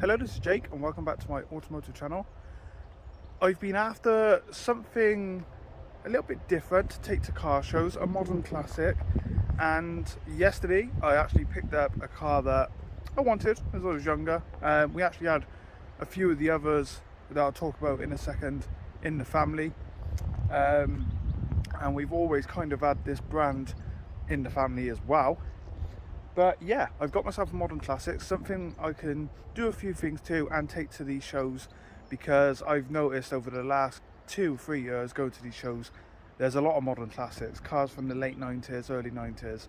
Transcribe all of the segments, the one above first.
Hello, this is Jake and welcome back to my automotive channel. I've been after something a little bit different to take to car shows, a modern classic, and yesterday I actually picked up a car that I wanted as I was younger. We actually had a few of the others that I'll talk about in a second in the family, and we've always kind of had this brand in the family as well. But yeah, I've got myself a modern classic, something I can do a few things to and take to these shows, because I've noticed over the last 2-3 years going to these shows, there's a lot of modern classics, cars from the late 90s, early 90s,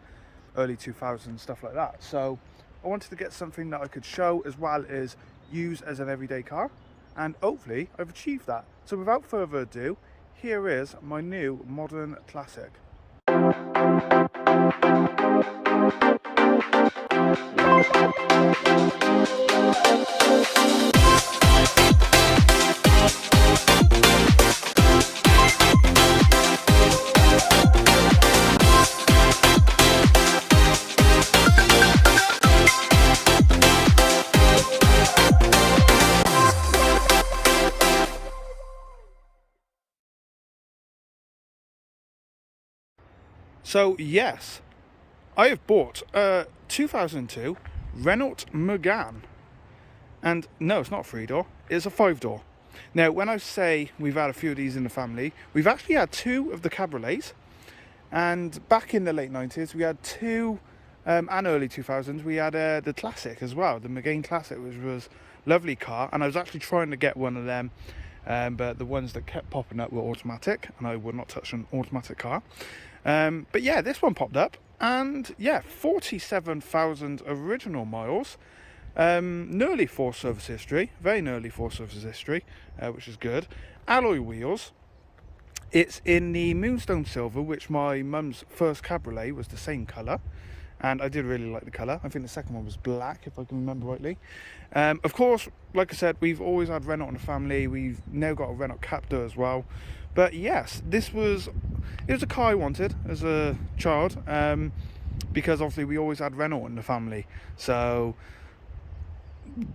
early 2000s, stuff like that. So I wanted to get something that I could show as well as use as an everyday car, and hopefully I've achieved that. So without further ado, here is my new modern classic. So yes, I have bought a 2002 Renault Megane, and no, it's not a 3-door, it's a 5-door. Now when I say we've had a few of these in the family, we've actually had 2 of the cabriolets, and back in the late 90s we had 2 and early 2000s we had the classic as well, the Megane Classic, which was a lovely car, and I was actually trying to get one of them, but the ones that kept popping up were automatic, and I would not touch an automatic car. But yeah, this one popped up, and yeah, 47,000 original miles, nearly 4 service history, very nearly 4 service history, which is good. Alloy wheels. It's in the Moonstone Silver, which my mum's first cabriolet was the same colour, and I did really like the colour. I think the second one was black, if I can remember rightly. Of course, like I said, we've always had Renault in the family. We've now got a Renault Captur as well. But yes, it was a car I wanted as a child, because obviously we always had Renault in the family. So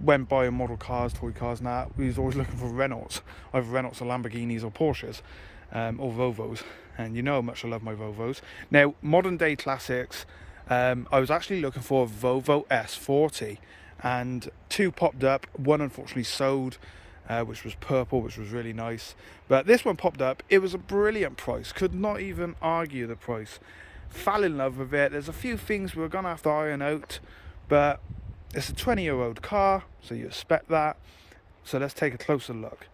when buying model cars, toy cars and that, we was always looking for Renaults, either Renaults or Lamborghinis or Porsches, or Volvos. And you know how much I love my Volvos. Now, modern day classics, I was actually looking for a Volvo S40, and 2 popped up. One unfortunately sold, which was purple, which was really nice. But this one popped up. It was a brilliant price. Could not even argue the price. Fell in love with it. There's a few things we were going to have to iron out, but it's a 20-year-old car, so you expect that. So let's take a closer look.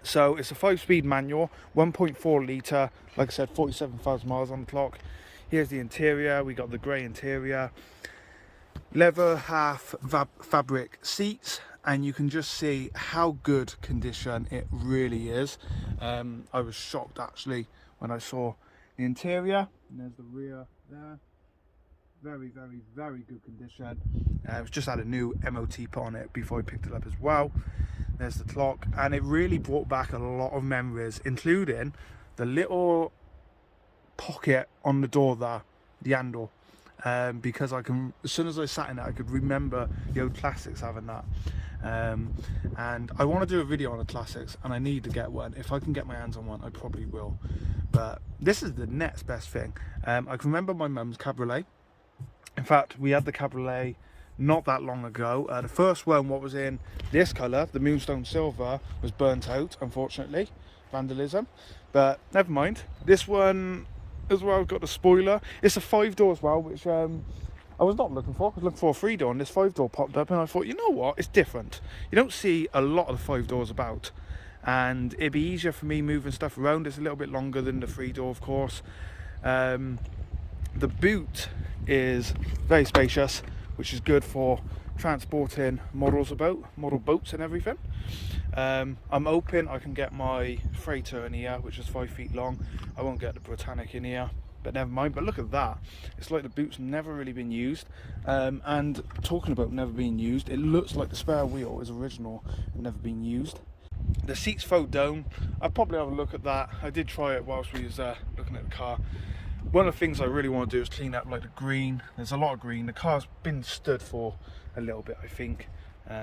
So it's a 5-speed manual, 1.4 litre, like I said, 47,000 miles on the clock. Here's the interior. We got the grey interior, leather half fabric seats, and you can just see how good condition it really is. I was shocked actually when I saw the interior, and there's the rear there. Very, very, very good condition. It's just had a new MOT put on it before I picked it up as well. There's the clock, and it really brought back a lot of memories, including the little pocket on the door there, the handle, because I can, as soon as I sat in it, I could remember the old classics having that. And I want to do a video on the classics, and I need to get one. If I can get my hands on one, I probably will. But this is the next best thing. I can remember my mum's cabriolet. In fact, we had the cabriolet not that long ago. The first one, what was in this colour, the Moonstone Silver, was burnt out, unfortunately, vandalism. But never mind. This one as well got the spoiler. It's a 5-door as well, which I was not looking for. I was looking for a 3-door, and this 5-door popped up, and I thought, you know what, it's different. You don't see a lot of the 5-doors about, and it'd be easier for me moving stuff around. It's a little bit longer than the 3-door, of course. The boot is very spacious, which is good for transporting model boats and everything. I'm hoping I can get my freighter in here, which is 5 feet long. I won't get the Britannic in here, but never mind. But look at that, it's like the boot's never really been used. And talking about never being used, it looks like the spare wheel is original and never been used. The seats fold down. I'll probably have a look at that. I did try it whilst we was looking at the car. One of the things I really want to do is clean up like the green. There's a lot of green. The car's been stood for a little bit, I think.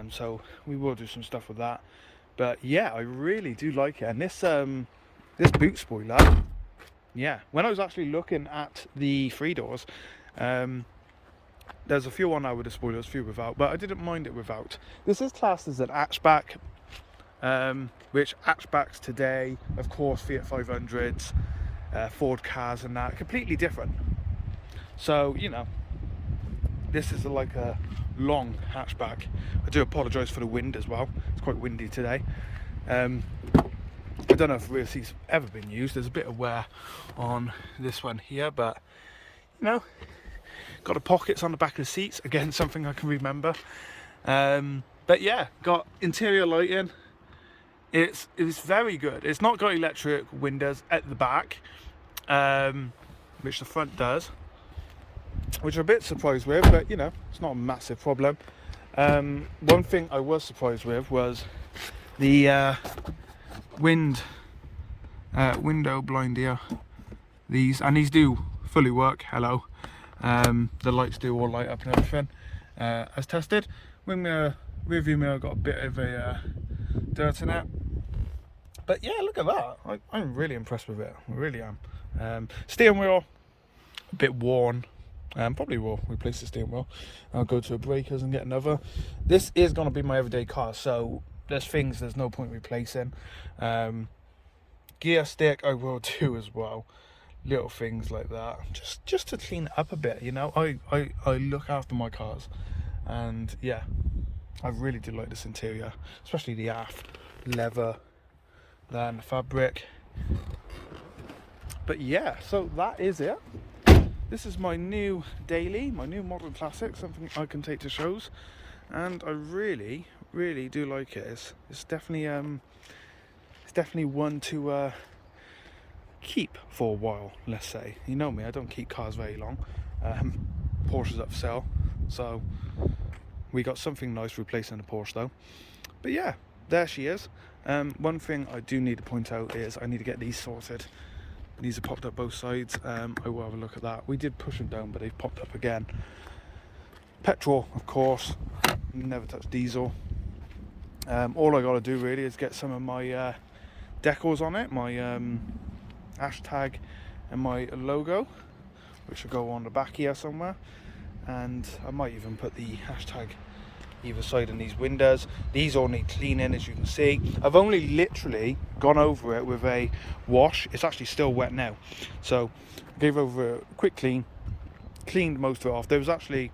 So we will do some stuff with that. But yeah, I really do like it. And this boot spoiler, yeah, when I was actually looking at the 3 doors, there's a few on now with the spoilers, a few without, but I didn't mind it without. This is classed as an hatchback, which hatchbacks today, of course, Fiat 500s, Ford cars and that, completely different. So, you know, this is like a long hatchback. I do apologise for the wind as well. It's quite windy today. I don't know if rear seats have ever been used. There's a bit of wear on this one here, but you know, got the pockets on the back of the seats. Again, something I can remember. But yeah, got interior lighting. It's very good. It's not got electric windows at the back, which the front does, which I'm a bit surprised with, but you know, it's not a massive problem. One thing I was surprised with was the window blind here. These do fully work. Hello. The lights do all light up and everything, as tested. Wing mirror, rear view mirror got a bit of a dirt in it, but yeah, look at that. I'm really impressed with it. I really am. Steering wheel a bit worn. Probably will replace the steering wheel. I'll go to a breakers and get another. This is going to be my everyday car, so there's no point replacing. Gear stick I will do as well. Little things like that, just to clean it up a bit, you know. I look after my cars, and yeah, I really do like this interior, especially the aft leather, then fabric. But yeah, so that is it. This is my new daily, my new modern classic, something I can take to shows, and I really do like it. It's definitely one to keep for a while, let's say. You know me, I don't keep cars very long. Porsche's up for sale, so we got something nice replacing the Porsche though. But yeah, there she is. One thing I do need to point out is I need to get these sorted. These have popped up both sides. I will have a look at that. We did push them down, but they've popped up again. Petrol, of course, never touch diesel. All I got to do really is get some of my decals on it, my hashtag and my logo, which will go on the back here somewhere, and I might even put the hashtag either side in these windows. These all need cleaning, as you can see. I've only literally gone over it with a wash. It's actually still wet now, so I gave over a quick clean, cleaned most of it off. There was actually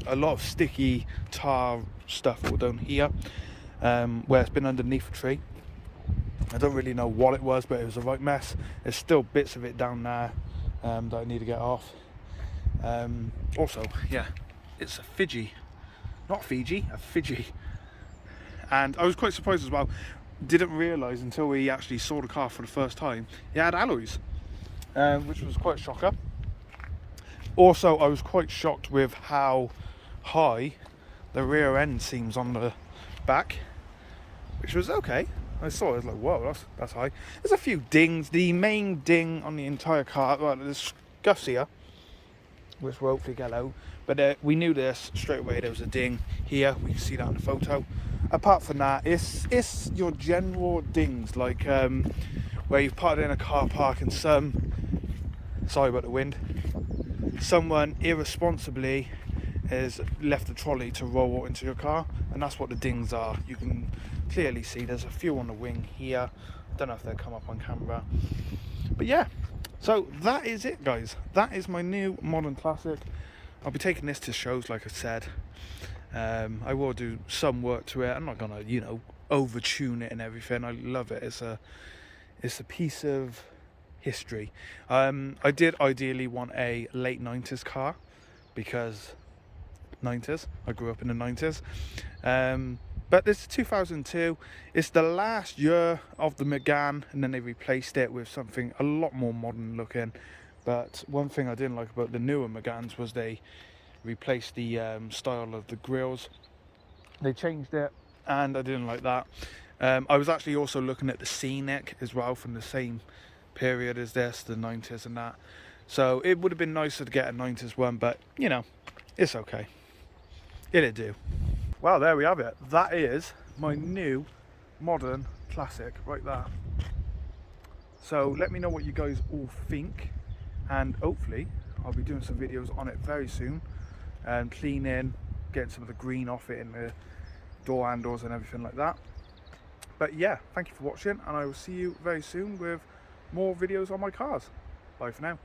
a lot of sticky tar stuff all down here, where it's been underneath a tree. I don't really know what it was, but it was a right mess. There's still bits of it down there that I need to get off. Also, yeah, it's a Fiji. Not Fiji, a Fiji. And I was quite surprised as well. Didn't realise until we actually saw the car for the first time, it had alloys, which was quite a shocker. Also, I was quite shocked with how high the rear end seems on the back, which was okay. I saw it, I was like, whoa, that's high. There's a few dings. The main ding on the entire car, well, there's scuffs here, which we'll hopefully get out. But we knew this straight away. There was a ding here. We can see that in the photo. Apart from that, it's your general dings, like where you've parked in a car park and sorry about the wind, someone irresponsibly has left the trolley to roll into your car, and that's what the dings are. You can clearly see there's a few on the wing here. Don't know if they'll come up on camera, but yeah. So that is it, guys. That is my new modern classic. I'll be taking this to shows, like I said. I will do some work to it. I'm not gonna, you know, over tune it and everything. I love it. It's a piece of history. I did ideally want a late 90s car, because 90s, I grew up in the 90s. But this is 2002. It's the last year of the Megane, and then they replaced it with something a lot more modern looking. But one thing I didn't like about the newer Meganes was they replaced the style of the grills. They changed it, and I didn't like that. I was actually also looking at the C-neck as well, from the same period as this, the 90s and that. So it would have been nicer to get a 90s one, but you know, it's okay. It'll do. Well, there we have it. That is my new modern classic right there. So let me know what you guys all think, and hopefully I'll be doing some videos on it very soon, and cleaning, getting some of the green off it in the door handles and everything like that. But yeah, thank you for watching, and I will see you very soon with more videos on my cars. Bye for now.